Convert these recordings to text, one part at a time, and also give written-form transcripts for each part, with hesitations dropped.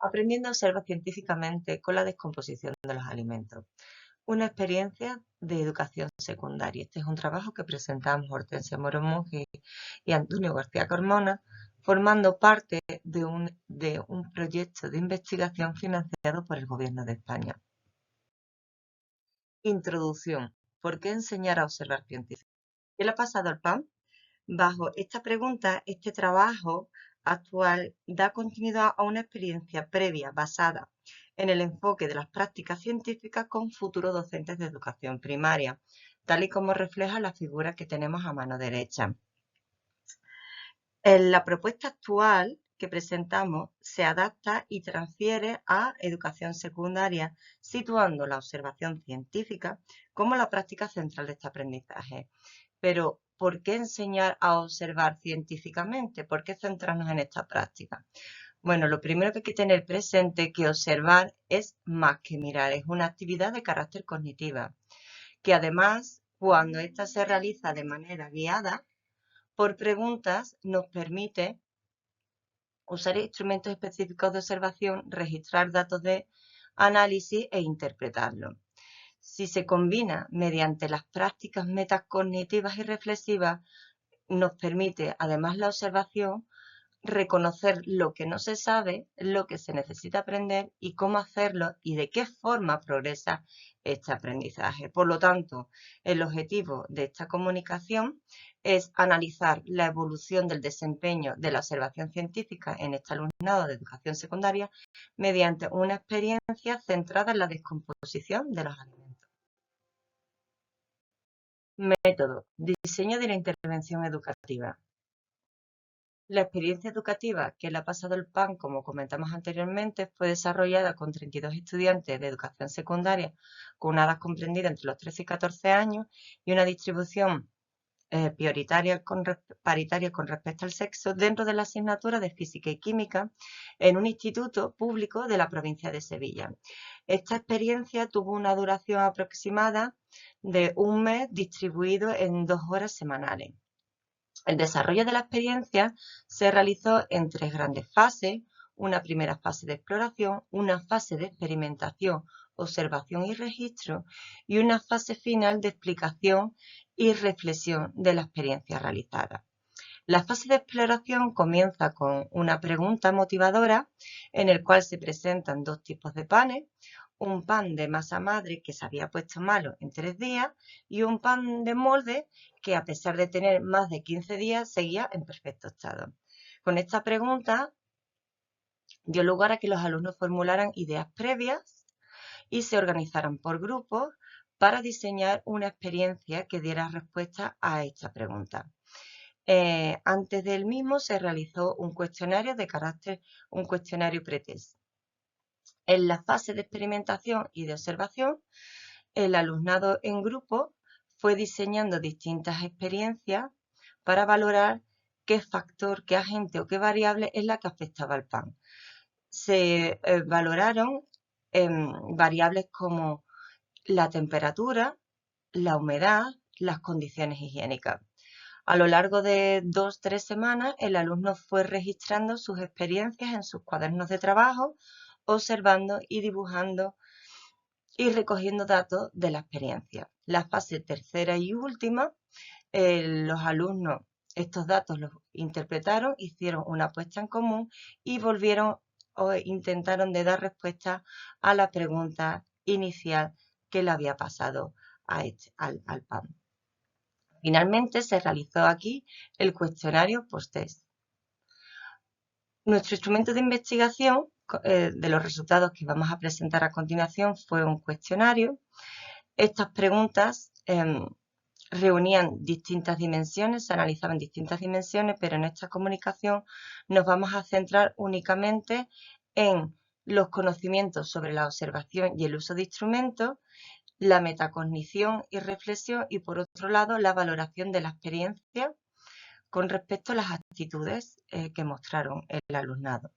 Aprendiendo a observar científicamente con la descomposición de los alimentos. Una experiencia de educación secundaria. Este es un trabajo que presentamos Hortensia Moro Monge y Antonio García Carmona, formando parte de un proyecto de investigación financiado por el Gobierno de España. Introducción. ¿Por qué enseñar a observar científicamente? ¿Qué le ha pasado al pan? Bajo esta pregunta, este trabajo actual da continuidad a una experiencia previa basada en el enfoque de las prácticas científicas con futuros docentes de educación primaria, tal y como refleja la figura que tenemos a mano derecha. La propuesta actual que presentamos se adapta y transfiere a educación secundaria, situando la observación científica como la práctica central de este aprendizaje. Pero, ¿por qué enseñar a observar científicamente? ¿Por qué centrarnos en esta práctica? Bueno, lo primero que hay que tener presente es que observar es más que mirar, es una actividad de carácter cognitiva, que además, cuando ésta se realiza de manera guiada por preguntas, nos permite usar instrumentos específicos de observación, registrar datos de análisis e interpretarlos. Si se combina mediante las prácticas metacognitivas y reflexivas, nos permite, además la observación, reconocer lo que no se sabe, lo que se necesita aprender y cómo hacerlo y de qué forma progresa este aprendizaje. Por lo tanto, el objetivo de esta comunicación es analizar la evolución del desempeño de la observación científica en este alumnado de educación secundaria mediante una experiencia centrada en la descomposición de los alimentos. Método. Diseño de la intervención educativa. La experiencia educativa que le ha pasado el PAN, como comentamos anteriormente, fue desarrollada con 32 estudiantes de educación secundaria con una edad comprendida entre los 13 y 14 años y una distribución paritaria con respecto al sexo dentro de la asignatura de Física y Química en un instituto público de la provincia de Sevilla. Esta experiencia tuvo una duración aproximada de un mes distribuido en 2 horas semanales. El desarrollo de la experiencia se realizó en 3 grandes fases: una primera fase de exploración, una fase de experimentación, observación y registro, y una fase final de explicación y reflexión de la experiencia realizada. La fase de exploración comienza con una pregunta motivadora en el cual se presentan 2 tipos de panes: un pan de masa madre que se había puesto malo en 3 días y un pan de molde que, a pesar de tener más de 15 días, seguía en perfecto estado. Con esta pregunta dio lugar a que los alumnos formularan ideas previas y se organizaran por grupos para diseñar una experiencia que diera respuesta a esta pregunta. Antes del mismo se realizó un cuestionario un cuestionario pretest. En la fase de experimentación y de observación, el alumnado en grupo fue diseñando distintas experiencias para valorar qué factor, qué agente o qué variable es la que afectaba al pan. Se valoraron variables como la temperatura, la humedad, las condiciones higiénicas. A lo largo de 2-3 semanas, el alumno fue registrando sus experiencias en sus cuadernos de trabajo, observando y dibujando y recogiendo datos de la experiencia. La fase tercera y última, los alumnos estos datos los interpretaron, hicieron una puesta en común y volvieron o intentaron de dar respuesta a la pregunta inicial que le había pasado al PAN. Finalmente se realizó aquí el cuestionario post-test. Nuestro instrumento de investigación de los resultados que vamos a presentar a continuación fue un cuestionario. Estas preguntas reunían distintas dimensiones, se analizaban distintas dimensiones, pero en esta comunicación nos vamos a centrar únicamente en los conocimientos sobre la observación y el uso de instrumentos, la metacognición y reflexión y, por otro lado, la valoración de la experiencia con respecto a las actitudes que mostraron el alumnado.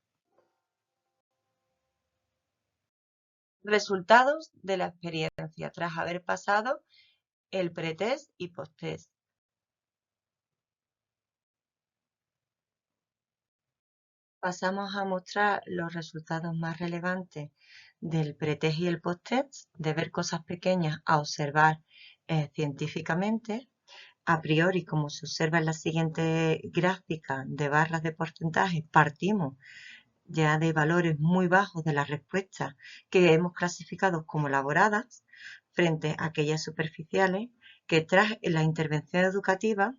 Resultados de la experiencia tras haber pasado el pretest y posttest. pasamos a mostrar los resultados más relevantes del pretest y el posttest, de ver cosas pequeñas a observar científicamente. A priori, como se observa en la siguiente gráfica de barras de porcentaje, partimos ya de valores muy bajos de las respuestas que hemos clasificado como elaboradas frente a aquellas superficiales que tras la intervención educativa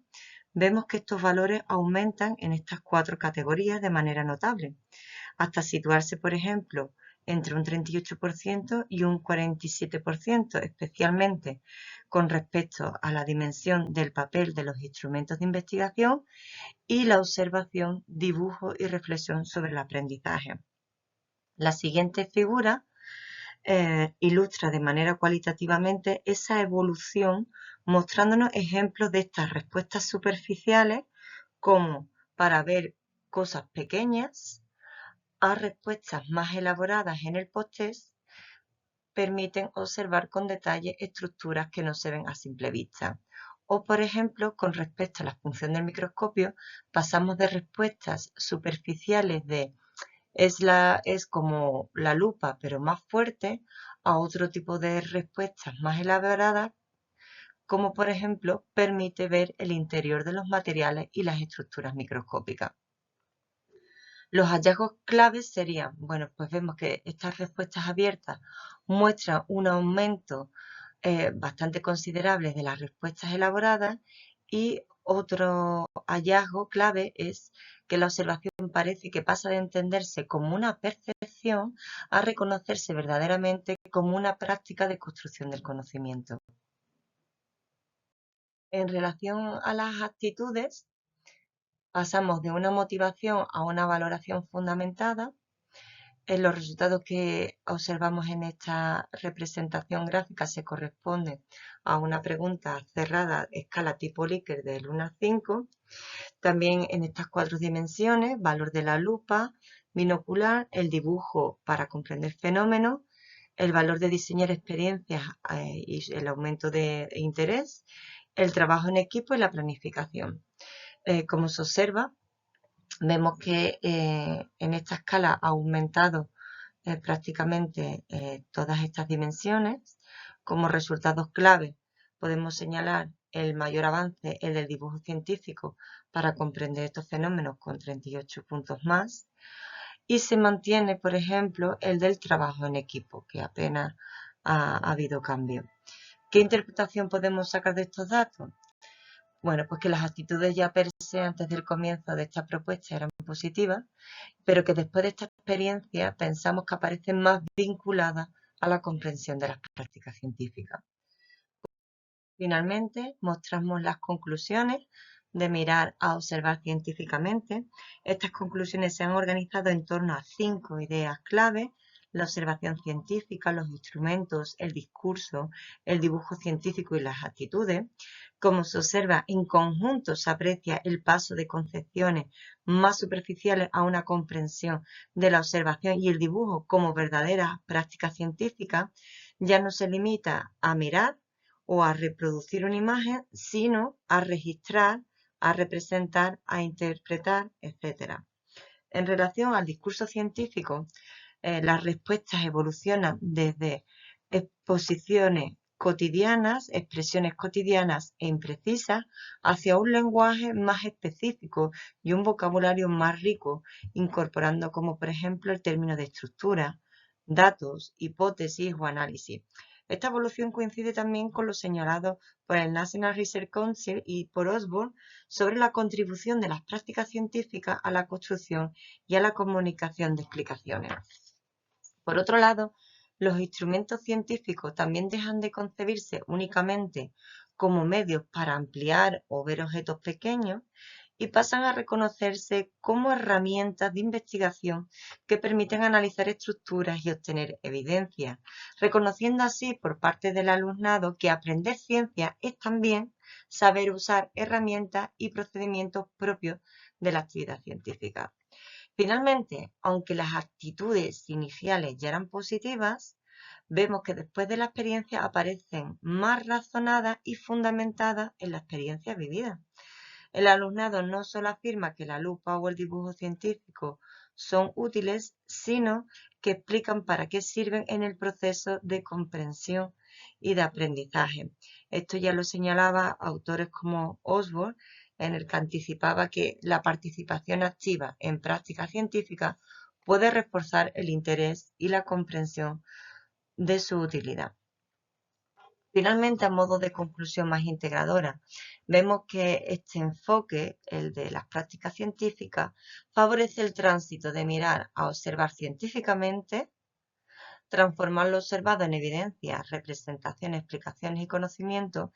vemos que estos valores aumentan en estas 4 categorías de manera notable, hasta situarse, por ejemplo, entre un 38% y un 47%, especialmente con respecto a la dimensión del papel de los instrumentos de investigación y la observación, dibujo y reflexión sobre el aprendizaje. La siguiente figura ilustra de manera cualitativamente esa evolución, mostrándonos ejemplos de estas respuestas superficiales como para ver cosas pequeñas a respuestas más elaboradas en el posttest permiten observar con detalle estructuras que no se ven a simple vista. O, por ejemplo, con respecto a la función del microscopio, pasamos de respuestas superficiales de es como la lupa, pero más fuerte, a otro tipo de respuestas más elaboradas, como por ejemplo permite ver el interior de los materiales y las estructuras microscópicas. Los hallazgos claves serían, bueno, pues vemos que estas respuestas abiertas muestran un aumento bastante considerable de las respuestas elaboradas y otro hallazgo clave es que la observación parece que pasa de entenderse como una percepción a reconocerse verdaderamente como una práctica de construcción del conocimiento. En relación a las actitudes, pasamos de una motivación a una valoración fundamentada. Los resultados que observamos en esta representación gráfica se corresponden a una pregunta cerrada escala tipo Likert del 1 al 5. También en estas 4 dimensiones, valor de la lupa, binocular, el dibujo para comprender fenómenos, el valor de diseñar experiencias y el aumento de interés, el trabajo en equipo y la planificación. Como se observa, vemos que en esta escala ha aumentado prácticamente todas estas dimensiones. Como resultados clave podemos señalar el mayor avance, el del dibujo científico para comprender estos fenómenos con 38 puntos más. Y se mantiene, por ejemplo, el del trabajo en equipo, que apenas ha habido cambio. ¿Qué interpretación podemos sacar de estos datos? Bueno, pues que las actitudes ya per se antes del comienzo de esta propuesta eran positivas, pero que después de esta experiencia pensamos que aparecen más vinculadas a la comprensión de las prácticas científicas. Finalmente, mostramos las conclusiones de mirar a observar científicamente. Estas conclusiones se han organizado en torno a 5 ideas clave: la observación científica, los instrumentos, el discurso, el dibujo científico y las actitudes. Como se observa, en conjunto se aprecia el paso de concepciones más superficiales a una comprensión de la observación y el dibujo como verdaderas prácticas científicas. Ya no se limita a mirar o a reproducir una imagen, sino a registrar, a representar, a interpretar, etc. En relación al discurso científico, las respuestas evolucionan desde exposiciones cotidianas, expresiones cotidianas e imprecisas, hacia un lenguaje más específico y un vocabulario más rico, incorporando como por ejemplo el término de estructura, datos, hipótesis o análisis. Esta evolución coincide también con lo señalado por el National Research Council y por Osborne sobre la contribución de las prácticas científicas a la construcción y a la comunicación de explicaciones. Por otro lado, los instrumentos científicos también dejan de concebirse únicamente como medios para ampliar o ver objetos pequeños y pasan a reconocerse como herramientas de investigación que permiten analizar estructuras y obtener evidencia, reconociendo así por parte del alumnado que aprender ciencia es también saber usar herramientas y procedimientos propios de la actividad científica. Finalmente, aunque las actitudes iniciales ya eran positivas, vemos que después de la experiencia aparecen más razonadas y fundamentadas en la experiencia vivida. El alumnado no solo afirma que la lupa o el dibujo científico son útiles, sino que explican para qué sirven en el proceso de comprensión y de aprendizaje. Esto ya lo señalaba autores como Osborne, en el que anticipaba que la participación activa en prácticas científicas puede reforzar el interés y la comprensión de su utilidad. Finalmente, a modo de conclusión más integradora, vemos que este enfoque, el de las prácticas científicas, favorece el tránsito de mirar a observar científicamente, transformar lo observado en evidencias, representaciones, explicaciones y conocimientos.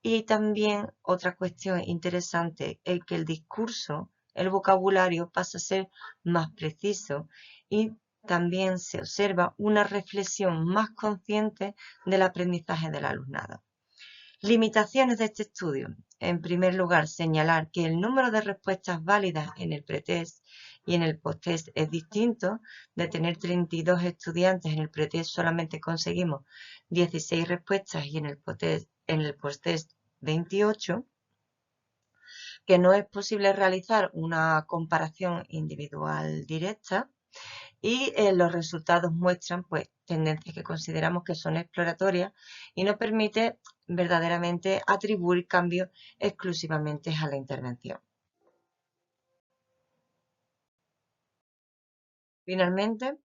Y también otra cuestión interesante es que el discurso, el vocabulario pasa a ser más preciso y también se observa una reflexión más consciente del aprendizaje del alumnado. Limitaciones de este estudio. En primer lugar, señalar que el número de respuestas válidas en el pretest y en el posttest es distinto. De tener 32 estudiantes en el pretest solamente conseguimos 16 respuestas y en el posttest 28. Que no es posible realizar una comparación individual directa. Y los resultados muestran pues tendencias que consideramos que son exploratorias y no permite verdaderamente atribuir cambios exclusivamente a la intervención. Finalmente,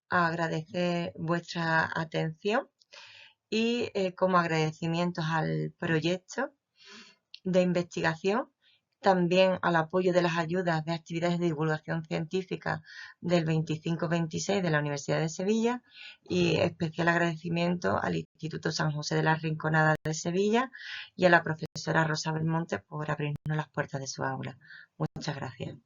agradecer vuestra atención y como agradecimientos al proyecto de investigación, también al apoyo de las ayudas de actividades de divulgación científica del 25-26 de la Universidad de Sevilla y especial agradecimiento al Instituto San José de la Rinconada de Sevilla y a la profesora Rosa Belmonte por abrirnos las puertas de su aula. Muchas gracias.